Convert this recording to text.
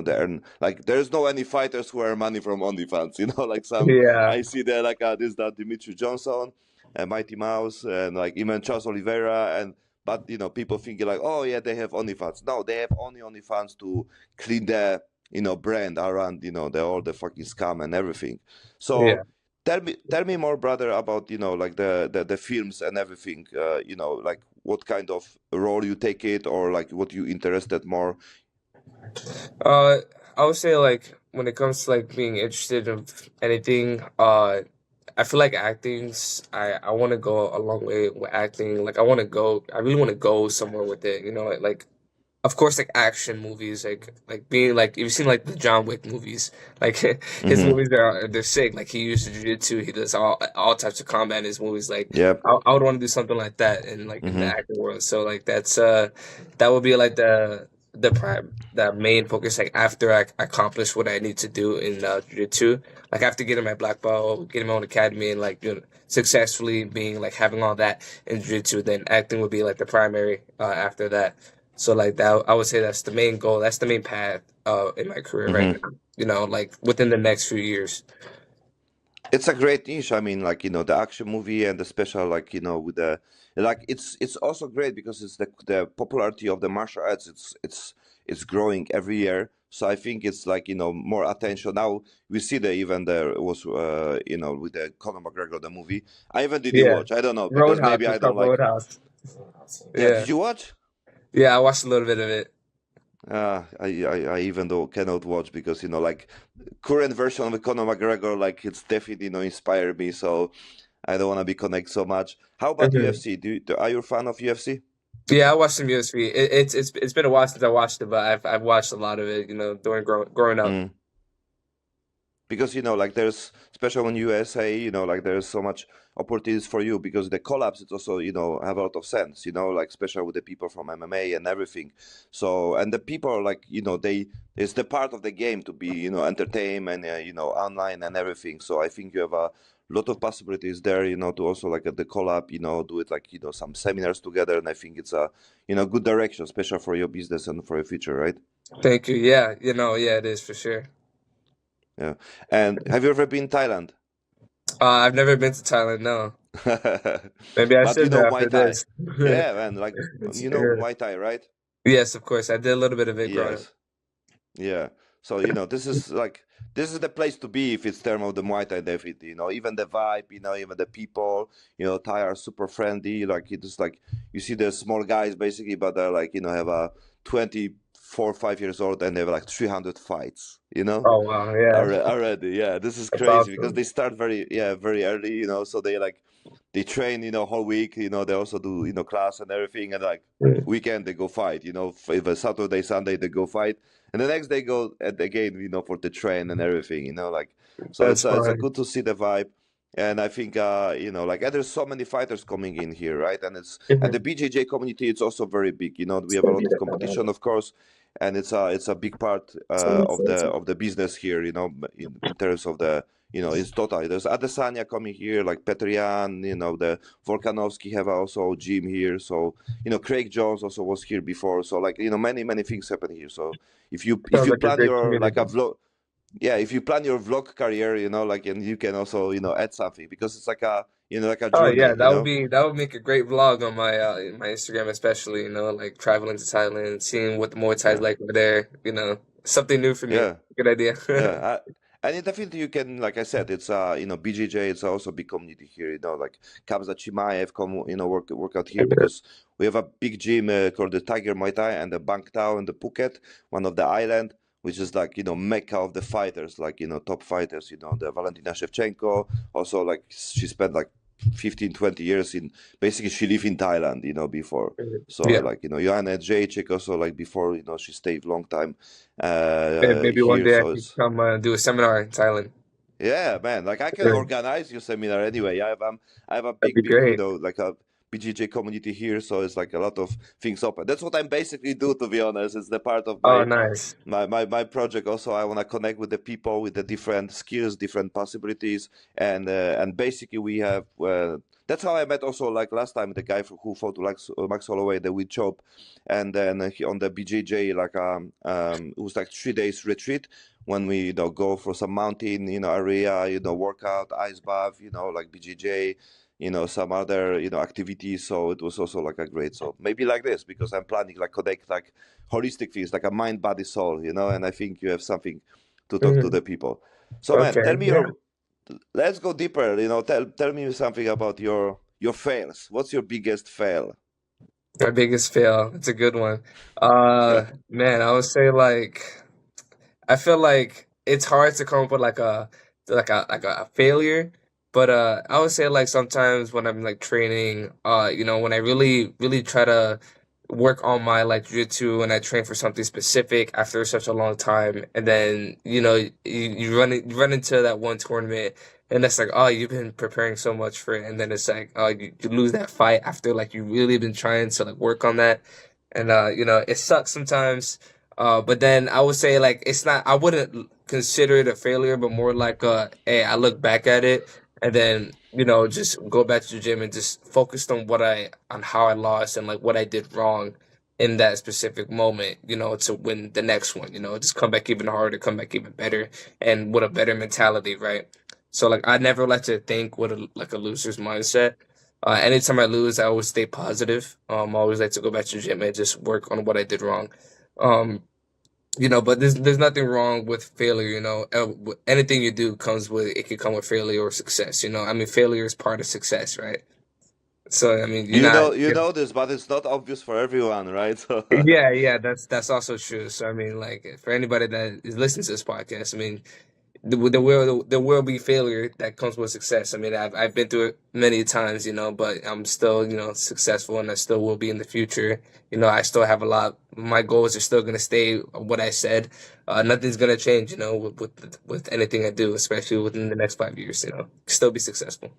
they earn, like, there's no any fighters who earn money from OnlyFans, like some, Yeah, I see there, like, this, that Dimitri Johnson and Mighty Mouse and like even Charles Oliveira, and but people thinking like, oh yeah, they have OnlyFans. No, they have only OnlyFans to clean their brand around all the fucking scam and everything. yeah. So tell me more, brother, about like the films and everything. Like what kind of role you take it, or like what you interested more. Uh, I would say like when it comes to like being interested in anything, I feel like acting's I want to go a long way with acting. Like I really want to go somewhere with it. Like of course like action movies, like being like you've seen like the John Wick movies, like his Mm-hmm. movies they're sick. Like he uses jiu-jitsu, he does all types of combat in his movies. Like Yep. I would want to do something like that in like in the Mm-hmm. acting world. So like that would be like the prime that main focus like after I accomplish what I need to do in jiu-jitsu, like after getting my black belt, getting my own academy, and like successfully being like having all that in jiu-jitsu, then acting would be like the primary after that. So like that, I would say that's the main goal. That's the main path in my career right Mm-hmm. now. Like within the next few years. It's a great niche. I mean, like, the action movie and the special, like, with the, like, it's also great because it's the popularity of the martial arts. It's growing every year. So I think it's like, more attention. Now we see that even there was, with the Conor McGregor, the movie. I even didn't Yeah, watch. I don't know, because Roadhouse. maybe I It's don't called like. Roadhouse. Yeah, Yeah, did you watch? yeah. I watched a little bit of it. I even though cannot watch because like current version of Conor McGregor, like it's definitely inspired me. So I don't want to be connect so much. How about Mhm. UFC? Are you a fan of UFC? Yeah, I watched some UFC. It's been a while since I watched it, but I've watched a lot of it. During growing up. Mm. Because like there's, especially when USA, like there's so much opportunities for you because the collabs, it's also have a lot of sense, like especially with the people from MMA and everything. So, and the people are like they, it's the part of the game to be entertained and online and everything. So I think you have a lot of possibilities there, to also like at the collab, do it like some seminars together, and I think it's a good direction, especially for your business and for your future, right? Thank you. Yeah, yeah, it is for sure. Yeah. And have you ever been Thailand? I've never been to Thailand. No, maybe I But should Muay after Thai. this. Yeah, man, like Yeah. Muay Thai, right? Yes, of course. I did a little bit of it growing up. Yes. Yeah. So, this is the place to be if it's term of the Muay Thai, definitely. Even the vibe, even the people, Thai are super friendly. Like it's like you see the small guys basically, but they're like, have a 24, 5 years old and they have like 300 fights, Oh wow, yeah, already. Yeah, this is that's crazy because awesome. they start very early, so they train, whole week, they also do, class and everything, and like Mm. weekend they go fight, if a Saturday, Sunday they go fight, and the next day go again, for the train and everything, like, so That's it's a fine. good to see the vibe. And I think, like, and there's so many fighters coming in here, right? And the Mhm. BJJ community, it's also very big. We have a lot of competition, of course, and it's a big part of the business here. In terms of the it's total. There's Adesanya coming here, like Petrian. The Volkanovski have also a gym here. So Craig Jones also was here before. So like many things happen here. So if Sounds you like a plan great your like a community. vlog, yeah, if you plan your vlog career, like, and you can also add something because it's like a like a Oh yeah, journey. that would make a great vlog on my Instagram, especially, like traveling to Thailand, seeing what the Muay Thai is Yeah, like over there, something new for me. yeah. Good idea. Yeah, and in definitely you can, like I said, it's BJJ. It's also a big community here. Like Kabza Chimaev come work out here because we have a big gym called the Tiger Muay Thai and the Bangtao and the Phuket, one of the island, which is like mecca of the fighters, like top fighters. The Valentina Shevchenko. Also, like she spent like 15, 20 years in, basically she lived in Thailand, before. So Yeah, like Joanna Jacek also, like before, she stayed long time maybe one here. day I So could it's, come do a seminar in Thailand. yeah, man. Like I can Yeah, organize your seminar anyway. I have a that'd big, be big, great. like a BJJ community here, so it's like a lot of things open. That's what I basically do, to be honest. It's the part of Oh, my nice. my project. Also, I want to connect with the people with the different skills, different possibilities, and basically we have That's how I met also like last time the guy who fought like Max Holloway, the with chop, and then he, on the BJJ like it was like 3 days retreat when we go for some mountain area, workout, ice bath, like BJJ, some other activities. So it was also like a great, so maybe like this, because I'm planning like connect like holistic things like a mind, body, soul, and I think you have something to talk to Mhm. the people. So man, Okay, tell me yeah. your let's go deeper. Tell me something about your fails. What's your biggest fail? My biggest fail. It's a good one. Man, I would say like I feel like it's hard to come up with like a failure, but I would say like sometimes when I'm like training, when I really try to work on my like jiu-jitsu and I train for something specific after such a long time, and then you run into that one tournament. And it's like, oh, you've been preparing so much for it, and then it's like, oh, you lose that fight after like you really been trying to like work on that, and it sucks sometimes. But then I would say like it's not. I wouldn't consider it a failure, but more like hey, I look back at it and then just go back to the gym and just focused on how I lost and like what I did wrong in that specific moment. To win the next one. Just come back even harder, come back even better, and with a better mentality, right? So like I never like to think with a loser's mindset. Anytime I lose, I always stay positive. I always like to go back to the gym and just work on what I did wrong. Um, but there's nothing wrong with failure. Anything you do comes with it could come with failure or success. I mean, failure is part of success, right? So I mean, you're You not. know, you know this, but it's not obvious for everyone, right? So, Yeah, yeah, that's also true. So I mean, like for anybody that is listening to this podcast, I mean, there will be failure that comes with success. I mean, I've been through it many times, but I'm still successful, and I still will be in the future. I still have a lot. My goals are still gonna stay what I said. Nothing's gonna change, with anything I do, especially within the next 5 years. Still be successful.